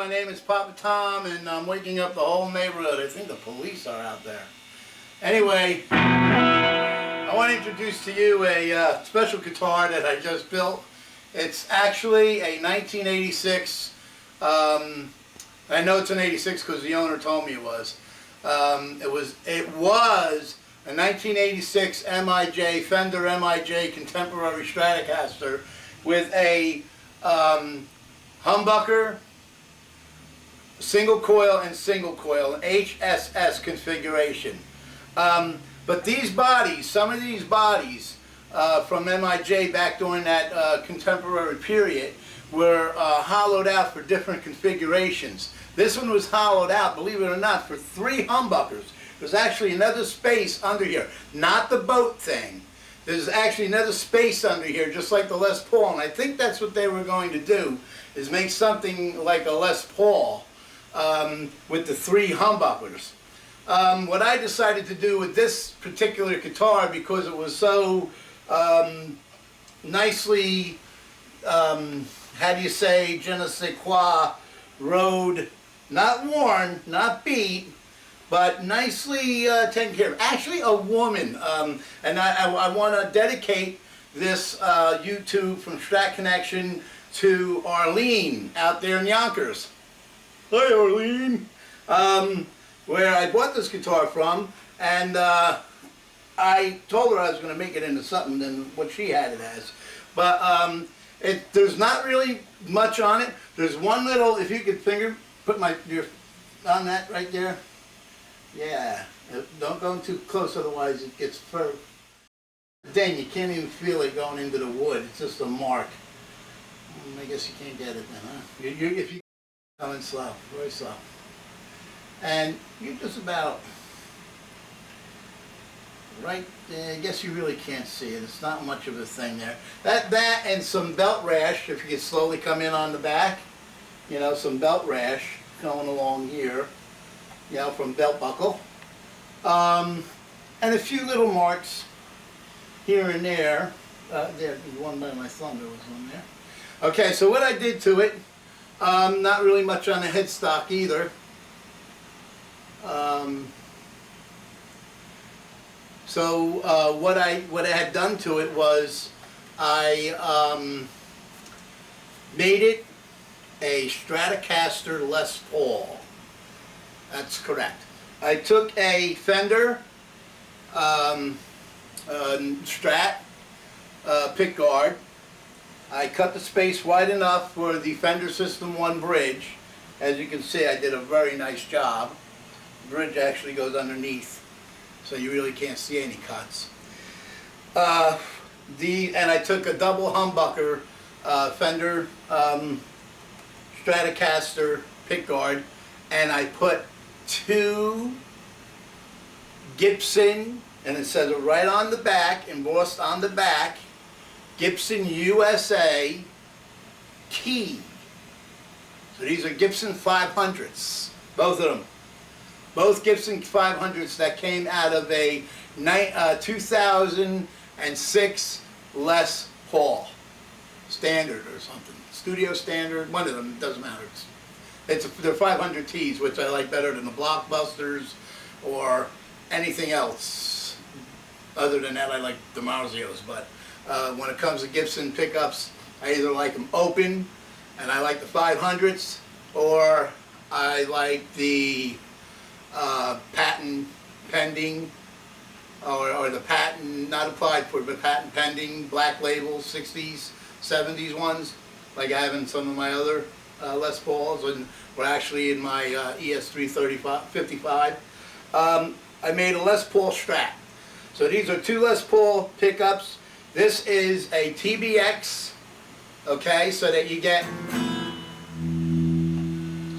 name is Papa Tom, and I'm waking up the whole neighborhood. I think the police are out there. Anyway, I want to introduce to you a special guitar that I just built. It's actually a 1986, I know it's an 86 because the owner told me it was. It was a 1986 MIJ, Fender MIJ Contemporary Stratocaster with a humbucker, single coil and single coil, an HSS configuration. But these bodies, some of these bodies from MIJ back during that contemporary period were hollowed out for different configurations. This one was hollowed out, believe it or not, for 3 humbuckers. There's actually another space under here, not the boat thing. There's actually another space under here, just like the Les Paul, and I think that's what they were going to do, is make something like a Les Paul with the 3 humbuckers. What I decided to do with this particular guitar, because it was so nicely, how do you say, je ne sais quoi, rode, not worn, not beat, but nicely taken care of. Actually a woman, and I want to dedicate this YouTube from Strat Connection to Arlene out there in Yonkers. Hi Arlene! Where I bought this guitar from, and I told her I was going to make it into something than what she had it as. But there's not really much on it. There's one little, if you could put your on that right there. Yeah, don't go too close, otherwise it gets fur. Then you can't even feel it going into the wood. It's just a mark. I guess you can't get it then, huh? If you coming slow, very slow, and you're just about right there. I guess you really can't see it. It's not much of a thing there. That and some belt rash. If you could slowly come in on the back, you know, some belt rash going along here. You know, from belt buckle, and a few little marks here and there. There, one by my thumb, there was one there. Okay, so what I did to it, not really much on the headstock either. What I had done to it was I made it a Stratocaster Les Paul. That's correct. I took a Fender Strat pick guard. I cut the space wide enough for the Fender System 1 bridge. As you can see, I did a very nice job. The bridge actually goes underneath, so you really can't see any cuts. And I took a double humbucker Fender Stratocaster pick guard, and I put 2 Gibson, and it says it right on the back, embossed on the back, Gibson USA key. So these are Gibson 500s, both of them. Both Gibson 500s that came out of a 2006 Les Paul standard or something. Studio standard, one of them, doesn't matter. They're 500 Ts, which I like better than the Blockbusters or anything else. Other than that, I like the Marzios. But when it comes to Gibson pickups, I either like them open, and I like the 500s, or I like the patent pending, or the patent not applied for, but patent pending black label 60s, 70s ones, like I have in some of my other Les Pauls, and were actually in my ES355. I made a Les Paul Strat. So these are 2 Les Paul pickups. This is a TBX, okay, so that you get,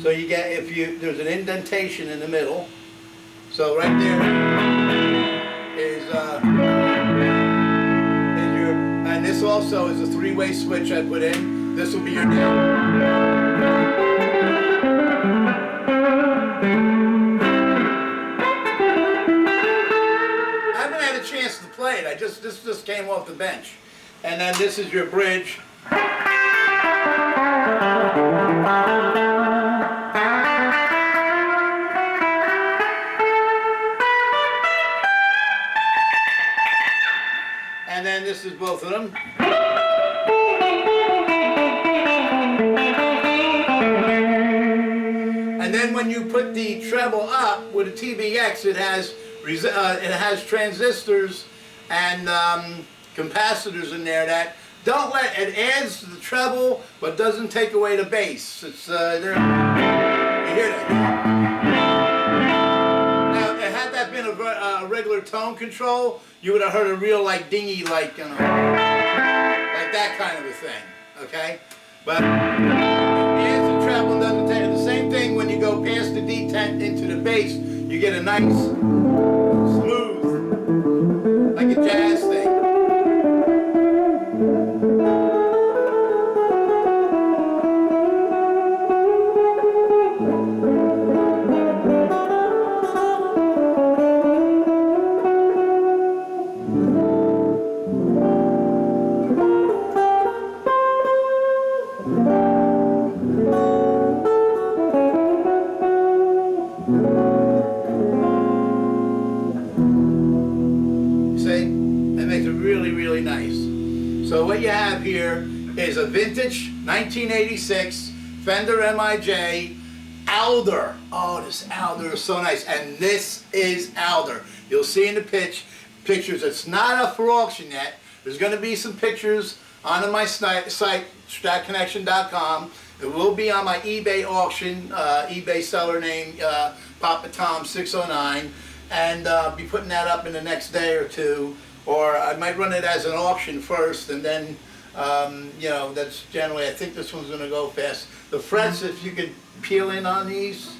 there's an indentation in the middle. So right there is your, and this also is a 3-way switch I put in. This will be your down. This just came off the bench. And then this is your bridge. this is both of them. And then when you put the treble up with a TBX, it has transistors and capacitors in there that don't let it adds to the treble, but doesn't take away the bass. It's there. You hear that? Now, had that been a regular tone control, you would have heard a real like dingy, like like that kind of a thing. Okay, but it adds the treble and doesn't take it. The same thing when you go past the D10 into the bass, you get a nice smooth, like a jazz thing. Really nice. So what you have here is a vintage 1986 Fender MIJ Alder. Oh, this Alder is so nice. And this is Alder. You'll see in the pictures. It's not up for auction yet. There's going to be some pictures on my site, stratconnection.com. It will be on my eBay auction, eBay seller name Papa Tom 609, and be putting that up in the next day or two. Or I might run it as an auction first, and then, you know, that's generally, I think this one's going to go fast. The frets, if you could peel in on these,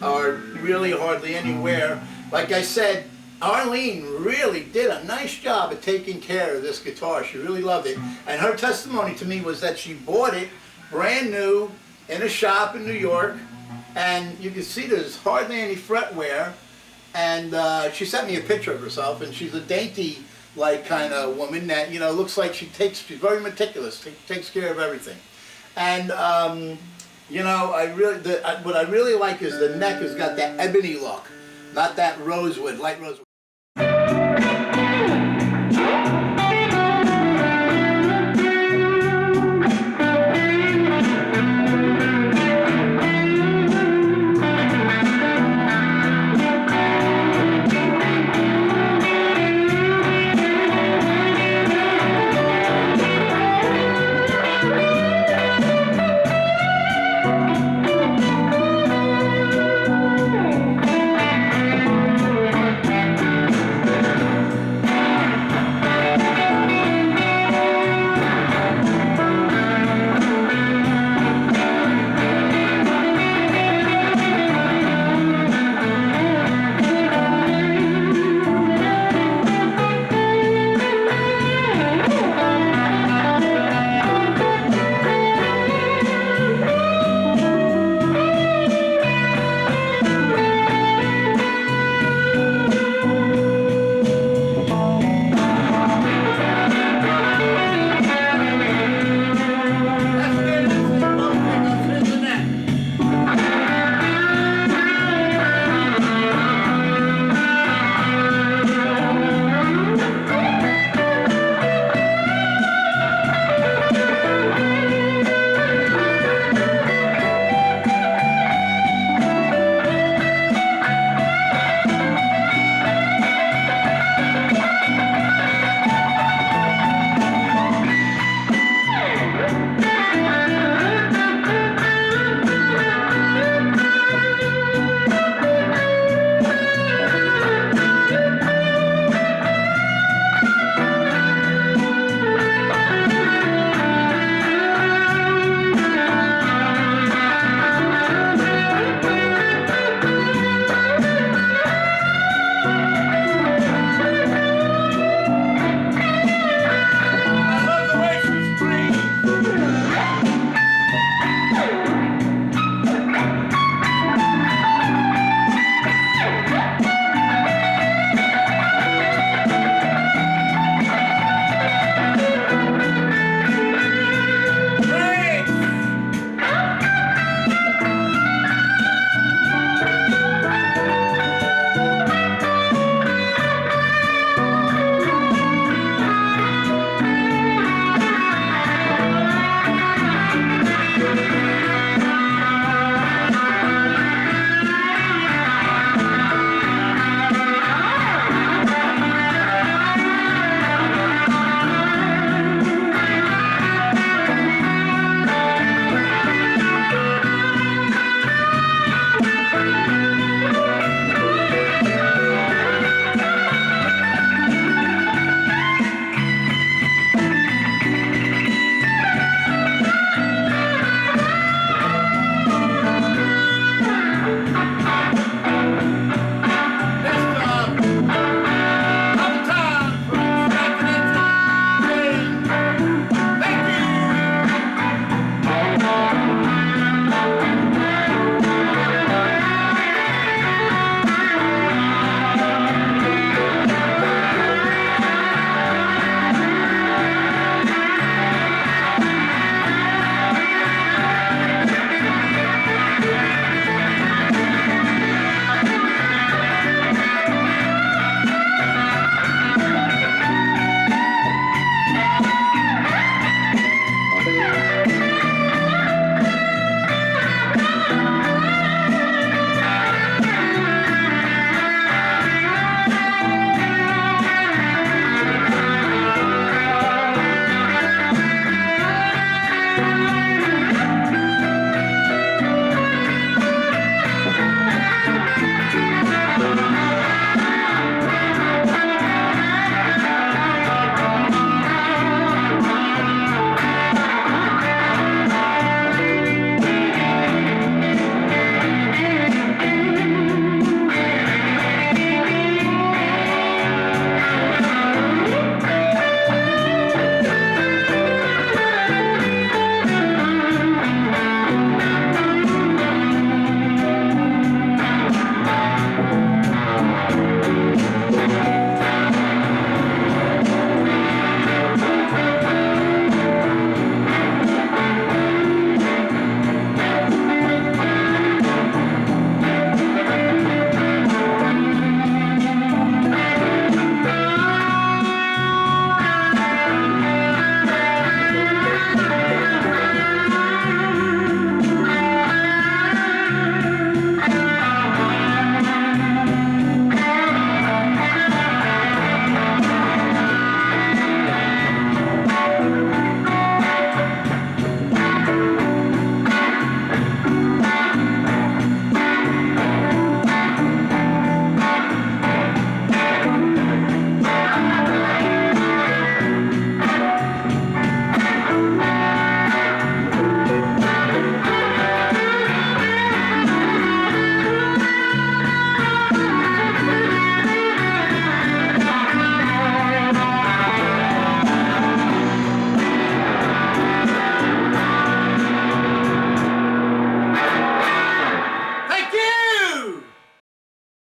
are really hardly anywhere. Like I said, Arlene really did a nice job of taking care of this guitar. She really loved it. And her testimony to me was that she bought it brand new in a shop in New York, and you can see there's hardly any fret wear. And she sent me a picture of herself, and she's a dainty, like, kind of woman that, you know, looks like she's very meticulous, takes care of everything. And you know, what I really like is the neck has got that ebony look, not that rosewood, light rosewood.